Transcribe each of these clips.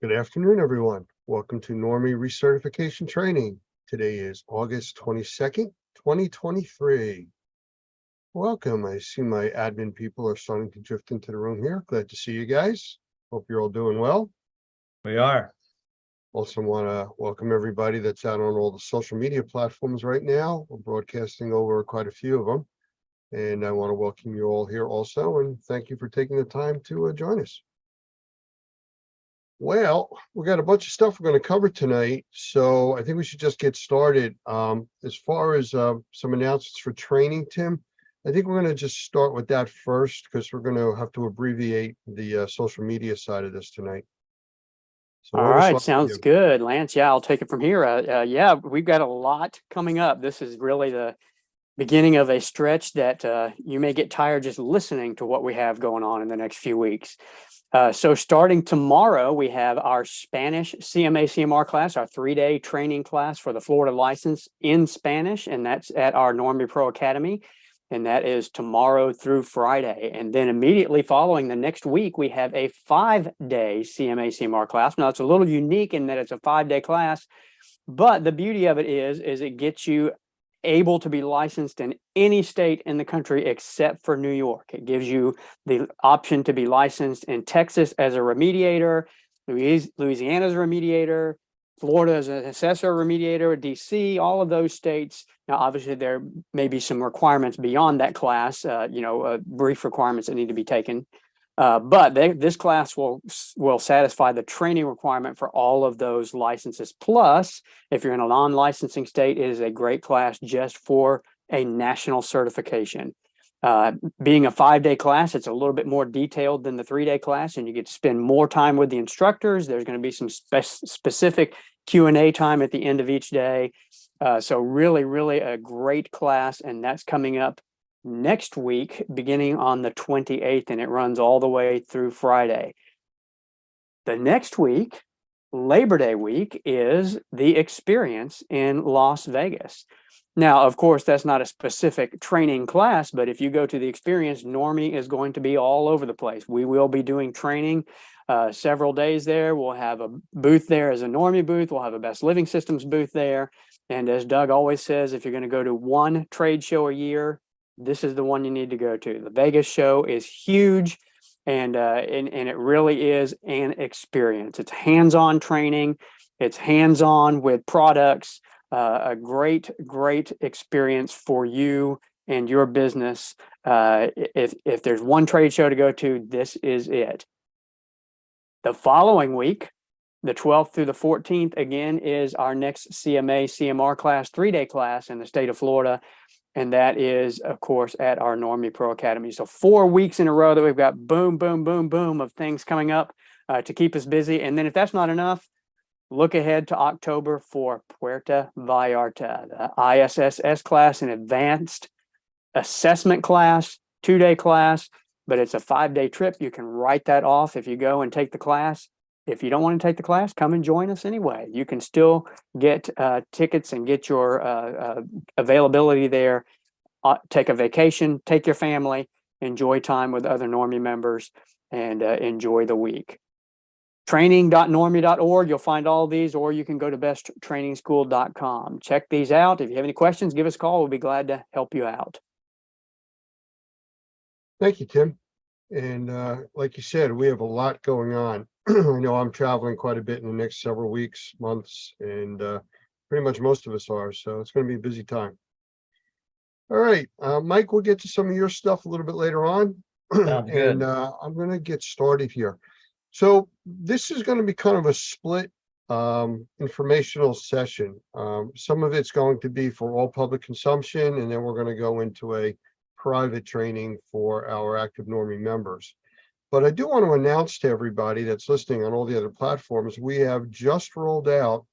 Good afternoon, everyone. Welcome to Normie Recertification Training. Today is August 22nd, 2023. Welcome. I see my admin people are starting to drift into the room here. Glad to see you guys. Hope you're all doing well. We are. Also want to welcome everybody that's out on all the social media platforms right now. We're broadcasting over quite a few of them. And I want to welcome you all here also. And thank you for taking the time to join us. Well, we got a bunch of stuff we're going to cover tonight, so I think we should just get started. As far as some announcements for training, Tim, I think we're going to just start with that first because we're going to have to abbreviate the social media side of this tonight. So all right, sounds good, Lance. Yeah, I'll take it from here. Yeah, we've got a lot coming up. This is really the beginning of a stretch that you may get tired just listening to what we have going on in the next few weeks. So starting tomorrow, we have our Spanish CMA/CMR class, our 3-day training class for the Florida license in Spanish, and that's at our Normie Pro Academy, and that is tomorrow through Friday. And then immediately following the next week, we have a 5-day CMA/CMR class. Now, it's a little unique in that it's a 5-day class, but the beauty of it is it gets you able to be licensed in any state in the country except for New York. It gives you the option to be licensed in Texas as a remediator, Louisiana as a remediator, Florida as an assessor remediator, DC, all of those states. Now, obviously, there may be some requirements beyond that class, brief requirements that need to be taken. But this class will satisfy the training requirement for all of those licenses. Plus, if you're in a non-licensing state, it is a great class just for a national certification. Being a 5-day class, it's a little bit more detailed than the 3-day class, and you get to spend more time with the instructors. There's going to be some specific Q&A time at the end of each day. So really, really a great class, and that's coming up next week, beginning on the 28th, and it runs all the way through Friday. The next week, Labor Day week, is the experience in Las Vegas. Now, of course, that's not a specific training class, but if you go to the experience, Normie is going to be all over the place. We will be doing training several days there. We'll have a booth there as a Normie booth. We'll have a Best Living Systems booth there. And as Doug always says, if you're going to go to one trade show a year, this is the one you need to go to. The Vegas show is huge, and it really is an experience. It's hands-on training. It's hands-on with products. A great experience for you and your business. If there's one trade show to go to, this is it. The following week, the 12th through the 14th, again, is our next CMA/CMR class, 3-day class in the state of Florida. And that is, of course, at our Normie Pro Academy. So 4 weeks in a row that we've got boom, boom, boom, boom of things coming up to keep us busy. And then if that's not enough, look ahead to October for Puerto Vallarta, the ISSS class, an advanced assessment class, 2-day class, but it's a 5-day trip. You can write that off if you go and take the class. If you don't want to take the class, come and join us anyway. You can still get tickets and get your availability there. Take a vacation, take your family, enjoy time with other Normie members, and enjoy the week. Training.normie.org, you'll find all these, or you can go to besttrainingschool.com. Check these out. If you have any questions, give us a call. We'll be glad to help you out. Thank you, Tim. And like you said, we have a lot going on. I know I'm traveling quite a bit in the next several weeks, months, and pretty much most of us are. So it's going to be a busy time. All right, Mike, we'll get to some of your stuff a little bit later on. And I'm going to get started here. So this is going to be kind of a split informational session. Some of it's going to be for all public consumption, and then we're going to go into a private training for our active Normie members. But I do want to announce to everybody that's listening on all the other platforms, we have just rolled out,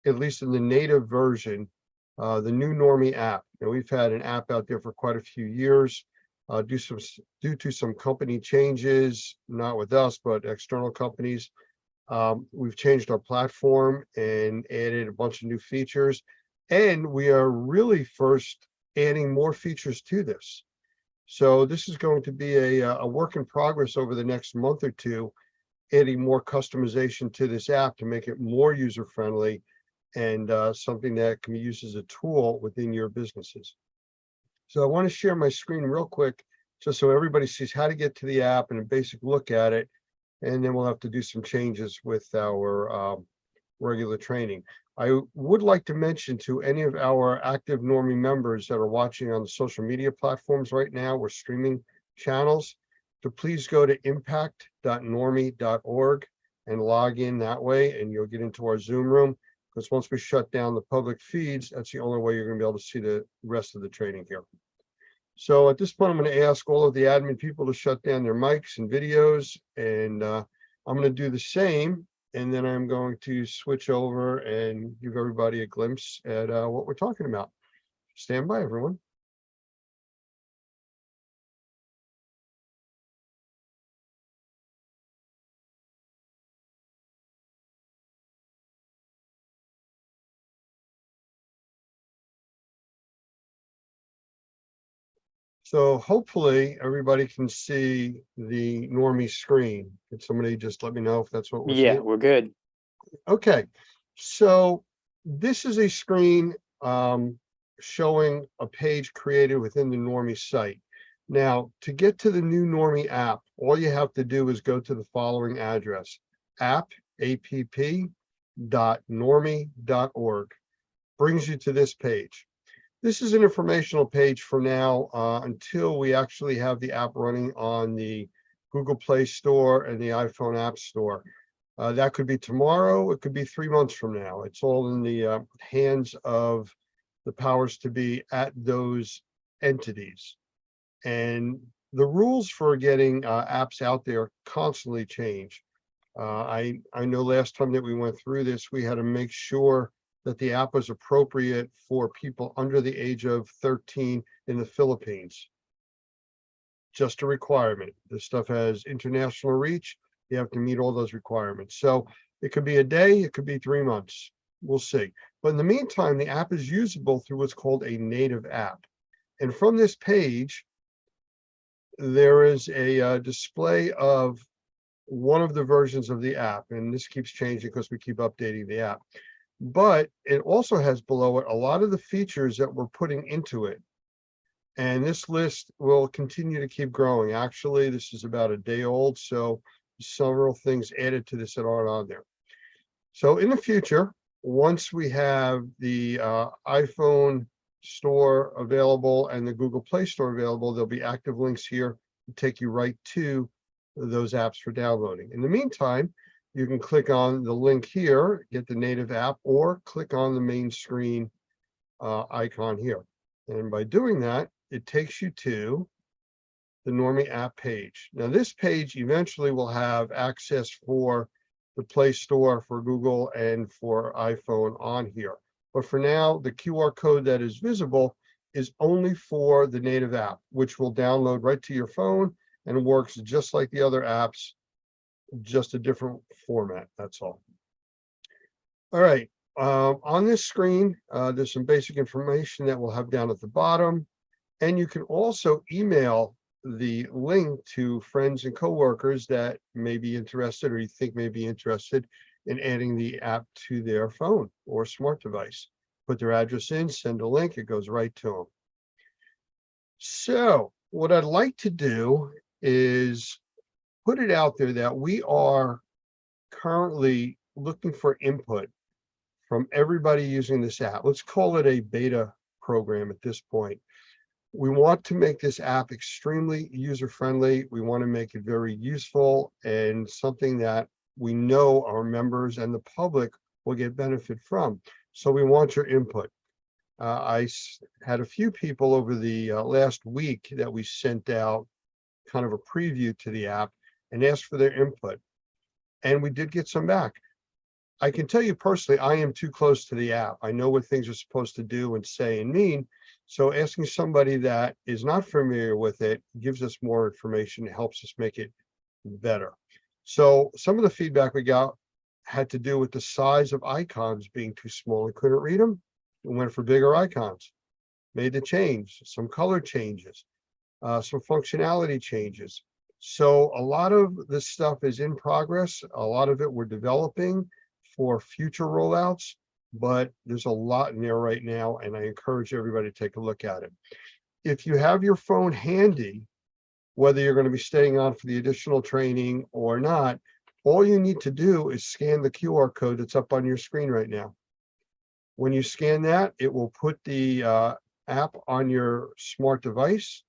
at least in the native version, the new Normie app. And we've had an app out there for quite a few years. Due to some company changes, not with us, but external companies, we've changed our platform and added a bunch of new features. And we are really first adding more features to this. So this is going to be a work in progress over the next month or two. adding more customization to this app to make it more user-friendly and something that can be used as a tool within your businesses. So I want to share my screen real quick, just so everybody sees how to get to the app and a basic look at it. And then we'll have to do some changes with our regular training. I would like to mention to any of our active Normie members that are watching on the social media platforms right now, we're streaming channels, to please go to impact.normie.org and log in that way, and you'll get into our Zoom room. Because once we shut down the public feeds, that's the only way you're going to be able to see the rest of the training here. So at this point, I'm going to ask all of the admin people to shut down their mics and videos, and I'm going to do the same. And then I'm going to switch over and give everybody a glimpse at what we're talking about. Stand by, everyone. So hopefully everybody can see the Normie screen. Can somebody just let me know if that's what we're Yeah, seeing? we're good. Okay, so this is a screen showing a page created within the Normie site. Now, to get to the new Normie app, all you have to do is go to the following address: app.normie.org. Brings you to this page. This is an informational page for now until we actually have the app running on the Google Play Store and the iPhone App Store. That could be tomorrow, it could be 3 months from now. It's all in the hands of the powers to be at those entities. And the rules for getting apps out there constantly change. I know last time that we went through this, we had to make sure that the app was appropriate for people under the age of 13 in the Philippines. Just a requirement. This stuff has international reach. You have to meet all those requirements. So it could be a day, it could be 3 months. We'll see. But in the meantime, the app is usable through what's called a native app. And from this page, there is a display of one of the versions of the app. And this keeps changing because we keep updating the app. But it also has below it a lot of the features that we're putting into it. And this list will continue to keep growing. Actually, this is about a day old, so several things added to this that aren't on there. So in the future, once we have the iPhone store available and the Google Play Store available, there'll be active links here to take you right to those apps for downloading. In the meantime, you can click on the link here, get the native app, or click on the main screen icon here. And by doing that, it takes you to the Normie app page. Now, this page eventually will have access for the Play Store for Google and for iPhone on here. But for now, the QR code that is visible is only for the native app, which will download right to your phone and works just like the other apps, just a different format. That's all. All right. On this screen, there's some basic information that we'll have down at the bottom. And you can also email the link to friends and coworkers that may be interested or you think may be interested in adding the app to their phone or smart device. Put their address in, send a link, it goes right to them. So what I'd like to do is put it out there that we are currently looking for input from everybody using this app. Let's call it a beta program at this point. We want to make this app extremely user-friendly. We want to make it very useful and something that we know our members and the public will get benefit from. So we want your input. I had a few people over the last week that we sent out kind of a preview to the app and asked for their input. And we did get some back. I can tell you personally, I am too close to the app. I know what things are supposed to do and say and mean. So asking somebody that is not familiar with it gives us more information, helps us make it better. So some of the feedback we got had to do with the size of icons being too small and couldn't read them. We went for bigger icons, made the change, some color changes, some functionality changes. So a lot of this stuff is in progress. A lot of it we're developing for future rollouts, but there's a lot in there right now, and I encourage everybody to take a look at it. If you have your phone handy, whether you're going to be staying on for the additional training or not, all you need to do is scan the QR code that's up on your screen right now. When you scan that, it will put the app on your smart device.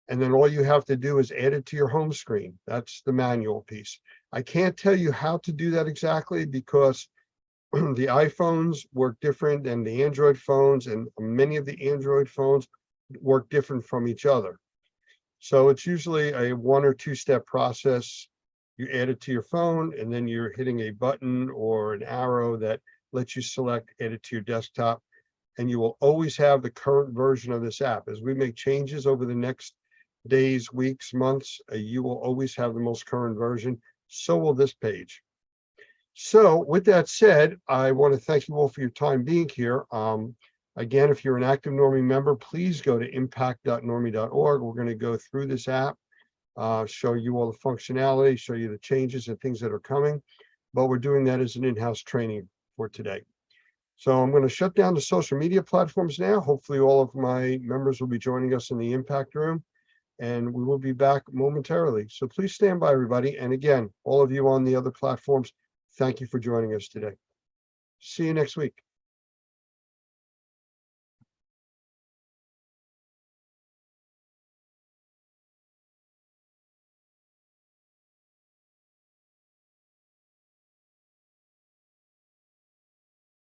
And then all you have to do is add it to your home screen. That's the manual piece. I can't tell you how to do that exactly because the iPhones work different than the Android phones, and many of the Android phones work different from each other. So it's usually a 1 or 2 step process. You add it to your phone, and then you're hitting a button or an arrow that lets you select add it to your desktop. And you will always have the current version of this app. As we make changes over the next days, weeks, months, you will always have the most current version. So will this page. So with that said, I want to thank you all for your time being here. Again, if you're an active Normie member, please go to impact.normie.org. We're going to go through this app, show you all the functionality, show you the changes and things that are coming. But we're doing that as an in-house training for today. So I'm going to shut down the social media platforms now. Hopefully all of my members will be joining us in the Impact Room, and we will be back momentarily. So please stand by, everybody. And again, all of you on the other platforms, thank you for joining us today. See you next week.